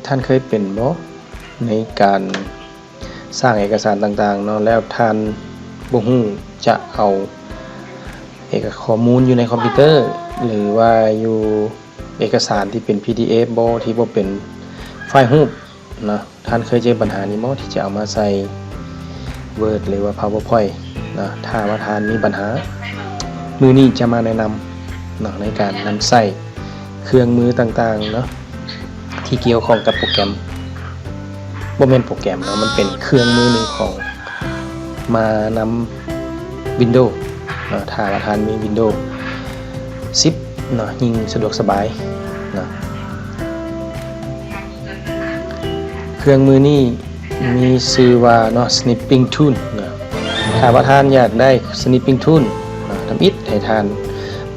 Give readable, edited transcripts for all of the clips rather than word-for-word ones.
ท่านเคยเป็นบ่ในการสร้างเอกสารต่างๆเนาะแล้วท่านบ่ฮู้จะเอาข้อมูลอยู่ในคอมพิวเตอร์หรือว่าอยู่เอกสารที่เป็น PDF บ่ที่บ่เป็นไฟล์รูปนะท่านเคยเจอปัญหานี้บ่ที่จะเอามาใส่ Word หรือว่า PowerPoint นะถ้าว่าท่านมีปัญหามื้อนี้จะมาแนะนำเนาะในการนำใส่เครื่องมือต่างๆเนาะที่เกี่ยวข้องกับโปรแกรมบ่แม่นโปรแกรมเนาะมันเป็นเครื่องมือหนึ่งของมานำ Windows ถ้าว่าท่านมี Windows 10เนาะยิ่งสะดวกสบายนะเครื่องมือนี้มีชื่อว่าเนาะ Snipping Tool นะถ้าว่าท่านอยากได้ Snipping Tool ทำอิฐให้ท่าน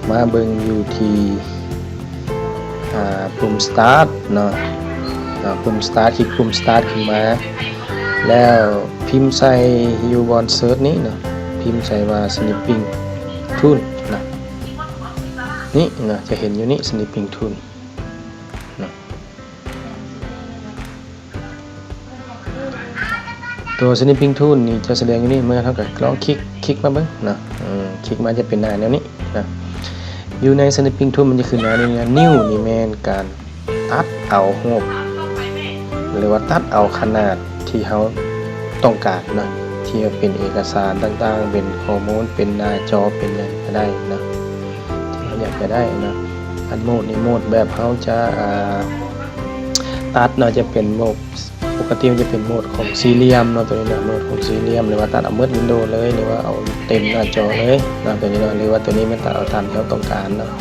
มาเบิ่งอยู่ที่ปุ่ม Start เนาะปุ่ม Start คลิกปุ่ม Start ขึ้นมาแล้วพิมพ์ใส่อยู่บน Search นี้เนาะพิมพ์ใส่ว่า Snipping Tool นะนี่นะจะเห็นอยู่นี่ Snipping Tool นะตัว Snipping Tool นี่จะแสดงอยู่นี่เมื่อเท่ากับลองคลิกมาเบิ่งนะคลิกมาจะเป็นหน้าแนวนี้นะอยู่ใน Snipping Tool มันจะขึ้นหน้านี้นะนิ้วนี่แม่นการตัดเอารูปหรือว่าตัดเอาขนาดที่เราต้องการนะที่เป็นเอกสารต่างๆเป็นข้อมูลเป็นหน้าจอเป็นอะไรก็ได้นะที่เราอยากจะได้นะอันโหมดนี้โหมดแบบเขาจะตัดเนาะจะเป็นโหมดปกติมันจะเป็นโหมดของสี่เหลี่ยมเนาะตัวนี้นะโหมดของสี่เหลี่ยมหรือว่าตัดเอาเมิดวินโดว์เลยหรือว่าเอาเต็มหน้าจอเลยนะตัวนี้เนาะหรือว่าตัวนี้มันตัดเอาตามที่เราต้องการเนาะ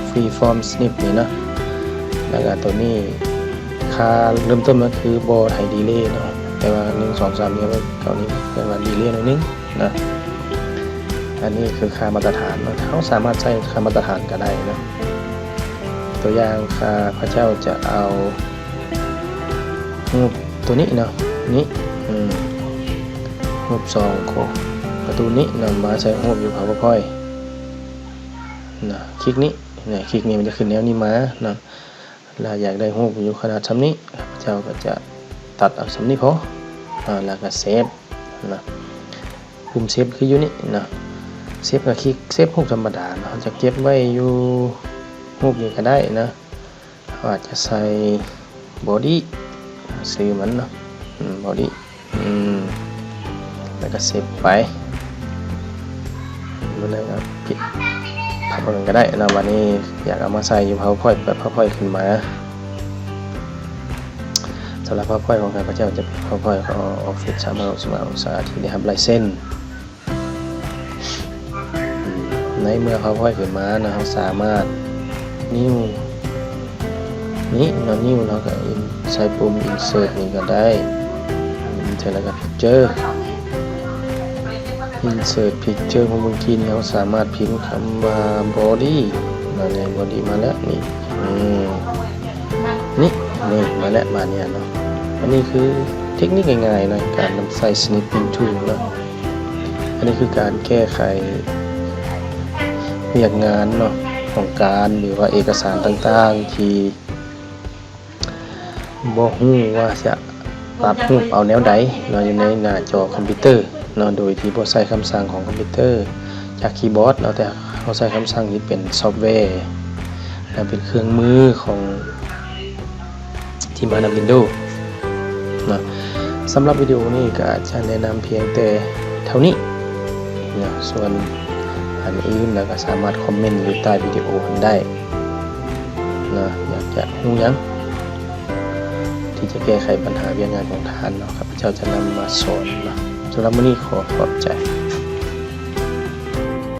free form snip นี่เนาะแล้วก็ตัวนี้ค่าเริ่มต้นมันคือบอไทยดีเลย์เนาะแต่ว่า1 2 3เนี่ยเท่านี้เป็นว่าดีเลย์หน่อยนึงนะอันนี้คือค่ามาตรฐานเนาะเขาสามารถใช้ค่ามาตรฐานก็ได้นะตัวอย่างค่าพระเจ้าจะเอารูปตัวนี้เนาะนี้รูป2โคประตูนี้นำมาใช้รูปอยู่ PowerPoint นะคลิกนี้เนี่ยคลิกนี้มันจะขึ้นแนวนี้มานะเราอยากได้รูปอยู่ขนาดซ้ำนี้เจ้าก็จะตัดเอาซ้ำนี้พอแล้วก็เซฟนะปุ่มเซฟคืออยู่นี่นะเซฟก็คลิกเซฟรูปธรรมดาเนาะจะเก็บไว้อยู่รูปนี้ก็ได้นะอาจจะใส่บอดี้ซื้อมันเนาะบอดี้แล้วก็เซฟไปมันเลยครับผิดทำอะไรก็ได้นะวันนี้อยากเอามาใส่อยู่ PowerPoint เปิด PowerPoint ขึ้นมาสำหรับ PowerPoint ของข้าพเจ้าจะเป็น PowerPoint ของ Office 365 องศาที่ได้รับลายเส้นในเมื่อ PowerPoint ขึ้นมานะเราสามารถนิ้วนี้เรานิ้วเราก็ใช้ปุ่ม Insert นี่ก็ได้เสร็จแล้วก็ Picture Insert Picture ของเมื่อกี้เราสามารถพิมพ์คำว่า Body มาใน Body มาแล้วนี่มาแล้วมาเนี่ยเนาะอันนี้คือเทคนิคง่ายๆนะการนำใส่ Snipping Tool เนาะอันนี้คือการแก้ไขเรียกงานเนาะของการหรือว่าเอกสารต่างๆที่บ่ฮู้ว่าจะตัดรูปเอาแนวใดเนาะอยู่ในหน้าจอคอมพิวเตอร์เนาะโดยที่บ่ใช้คำสั่งของคอมพิวเตอร์จากคีย์บอร์ดเนาะแต่เขาใช้คำสั่งที่เป็นซอฟต์แวร์และเป็นเครื่องมือของที่มานำ Windows เนาะสำหรับวิดีโอนี้ก็จะแนะนำเพียงแต่เท่านี้เนาะส่วนอันอื่นเราก็สามารถคอมเมนต์อยู่ใต้วิดีโอได้นะอยากจะรู้ยังที่จะแก้ไขปัญหาเรื่องงานของท่านเนาะครับเจ้าจะนำมาสอนนะสำหรับวันนี้ขอบใจ